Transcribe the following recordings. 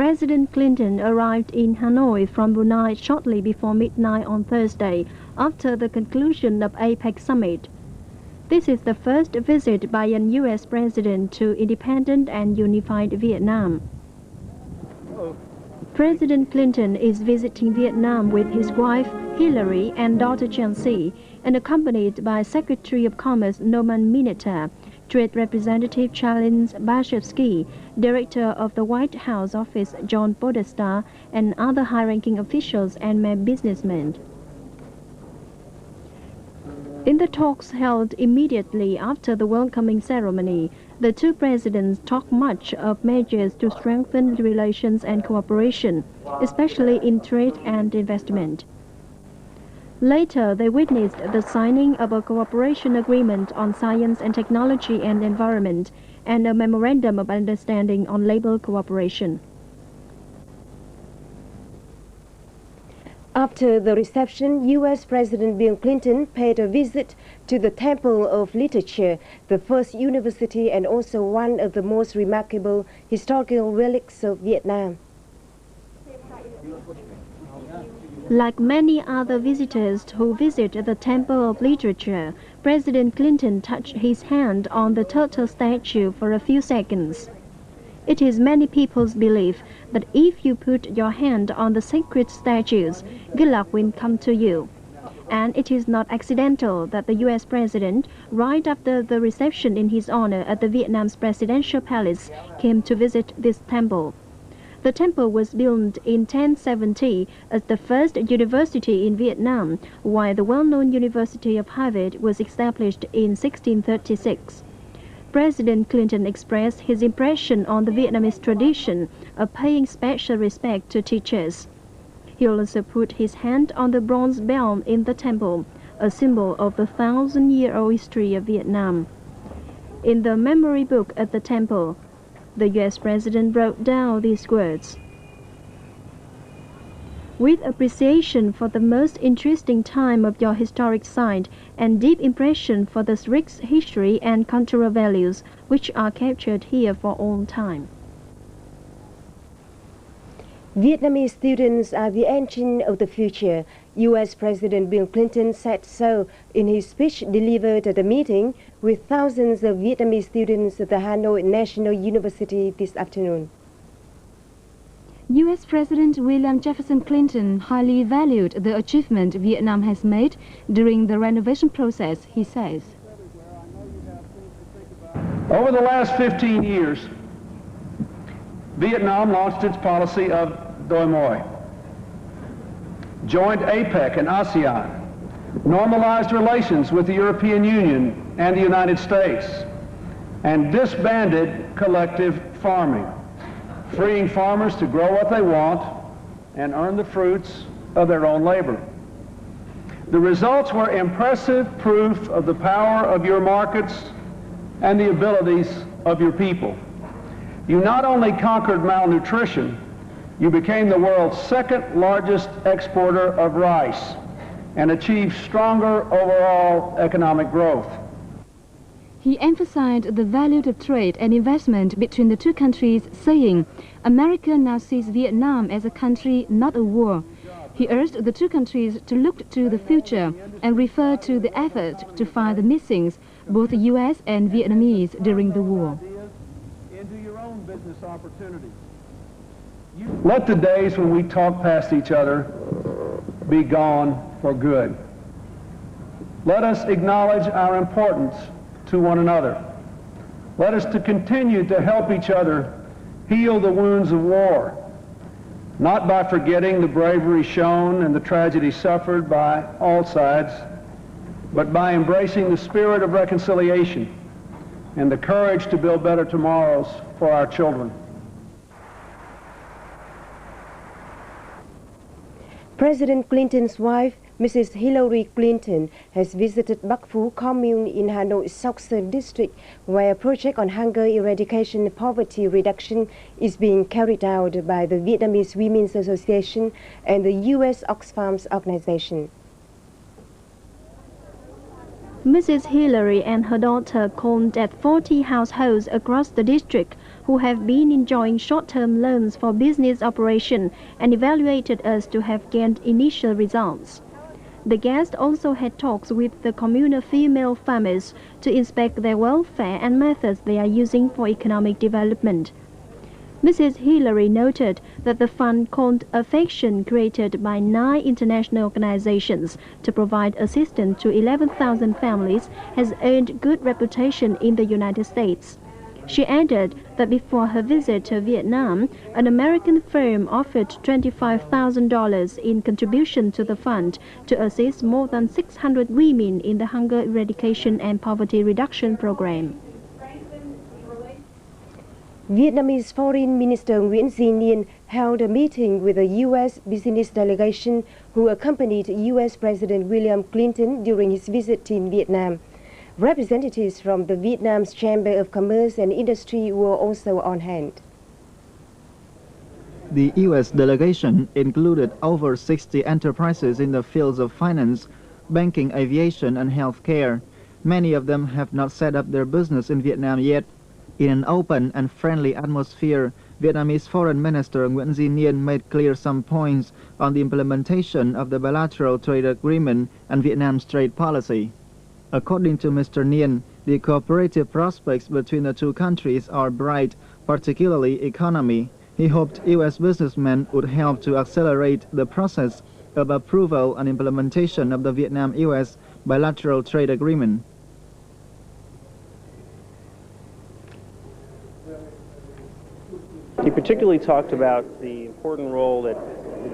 President Clinton arrived in Hanoi from Brunei shortly before midnight on Thursday, after the conclusion of APEC summit. This is the first visit by an U.S. president to independent and unified Vietnam. President Clinton is visiting Vietnam with his wife Hillary and daughter Chelsea, and accompanied by Secretary of Commerce Norman Mineta, Trade Representative Charles Bashevsky, Director of the White House Office John Podesta, and other high-ranking officials and businessmen. In the talks held immediately after the welcoming ceremony, the two presidents talked much of measures to strengthen relations and cooperation, especially in trade and investment. Later, they witnessed the signing of a cooperation agreement on science and technology and environment, and a memorandum of understanding on labor cooperation. After the reception, U.S. President Bill Clinton paid a visit to the Temple of Literature, the first university and also one of the most remarkable historical relics of Vietnam. Like many other visitors who visit the Temple of Literature, President Clinton touched his hand on the turtle statue for a few seconds. It is many people's belief that if you put your hand on the sacred statues, good luck will come to you. And it is not accidental that the U.S. President, right after the reception in his honor at the Vietnam's presidential palace, came to visit this temple. The temple was built in 1070 as the first university in Vietnam, while the well-known University of Harvard was established in 1636. President Clinton expressed his impression on the Vietnamese tradition of paying special respect to teachers. He also put his hand on the bronze bell in the temple, a symbol of the 1,000-year-old history of Vietnam. In the memory book at the temple, the U.S. President wrote down these words: "With appreciation for the most interesting time of your historic site and deep impression for the rich history and cultural values which are captured here for all time." Vietnamese students are the engine of the future. U.S. President Bill Clinton said so in his speech delivered at a meeting with thousands of Vietnamese students at the Hanoi National University this afternoon. U.S. President William Jefferson Clinton highly valued the achievement Vietnam has made during the renovation process, he says. Over the last 15 years, Vietnam launched its policy of Doi Moi, joined APEC and ASEAN, normalized relations with the European Union and the United States, and disbanded collective farming, freeing farmers to grow what they want and earn the fruits of their own labor. The results were impressive proof of the power of your markets and the abilities of your people. You not only conquered malnutrition, you became the world's second largest exporter of rice and achieved stronger overall economic growth. He emphasized the value of trade and investment between the two countries, saying, "America now sees Vietnam as a country, not a war." He urged the two countries to look to the future and refer to the effort to find the missings, both the U.S. and Vietnamese, during the war. Let the days when we talk past each other be gone for good. Let us acknowledge our importance to one another. Let us to continue to help each other heal the wounds of war, not by forgetting the bravery shown and the tragedy suffered by all sides, but by embracing the spirit of reconciliation and the courage to build better tomorrows for our children. President Clinton's wife, Mrs. Hillary Clinton, has visited Bắc Phú commune in Hanoi's Southern District, where a project on hunger eradication and poverty reduction is being carried out by the Vietnamese Women's Association and the U.S. Oxfam's organization. Mrs. Hillary and her daughter called at 40 households across the district who have been enjoying short-term loans for business operation and evaluated us to have gained initial results. The guests also had talks with the communal female farmers to inspect their welfare and methods they are using for economic development. Mrs. Hillary noted that the fund called Affection, created by 9 international organizations to provide assistance to 11,000 families, has earned good reputation in the United States. She added that before her visit to Vietnam, an American firm offered $25,000 in contribution to the fund to assist more than 600 women in the hunger eradication and poverty reduction program. Vietnamese Foreign Minister Nguyễn Duy Ninh held a meeting with a U.S. business delegation who accompanied U.S. President William Clinton during his visit in Vietnam. Representatives from the Vietnam's Chamber of Commerce and Industry were also on hand. The U.S. delegation included over 60 enterprises in the fields of finance, banking, aviation, and healthcare. Many of them have not set up their business in Vietnam yet. In an open and friendly atmosphere, Vietnamese Foreign Minister Nguyễn Duy Ninh made clear some points on the implementation of the bilateral trade agreement and Vietnam's trade policy. According to Mr. Ninh, the cooperative prospects between the two countries are bright, particularly economy. He hoped U.S. businessmen would help to accelerate the process of approval and implementation of the Vietnam-U.S. bilateral trade agreement. He particularly talked about the important role that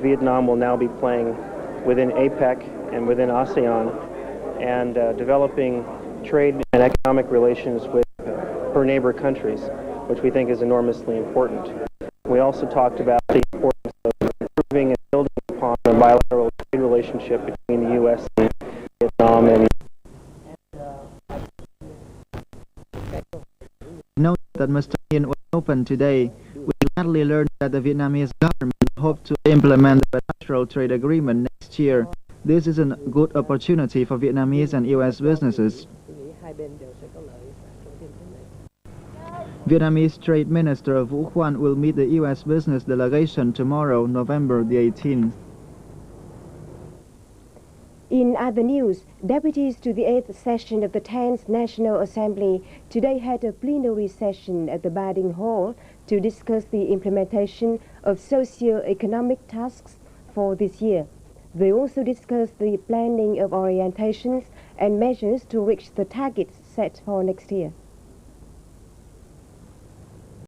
Vietnam will now be playing within APEC and within ASEAN, and developing trade and economic relations with her neighbor countries, which we think is enormously important. We also talked about the importance of improving and building upon the bilateral trade relationship between the U.S. and Vietnam. And note that Mr. Ninh was open today. We gladly learned that the Vietnamese government hoped to implement the bilateral trade agreement next year. This is a good opportunity for Vietnamese and U.S. businesses. Vietnamese Trade Minister Vũ Khoan will meet the U.S. business delegation tomorrow, November the 18th. In other news, deputies to the 8th session of the 10th National Assembly today had a plenary session at the Bading Hall to discuss the implementation of socio-economic tasks for this year. They also discussed the planning of orientations and measures to reach the targets set for next year.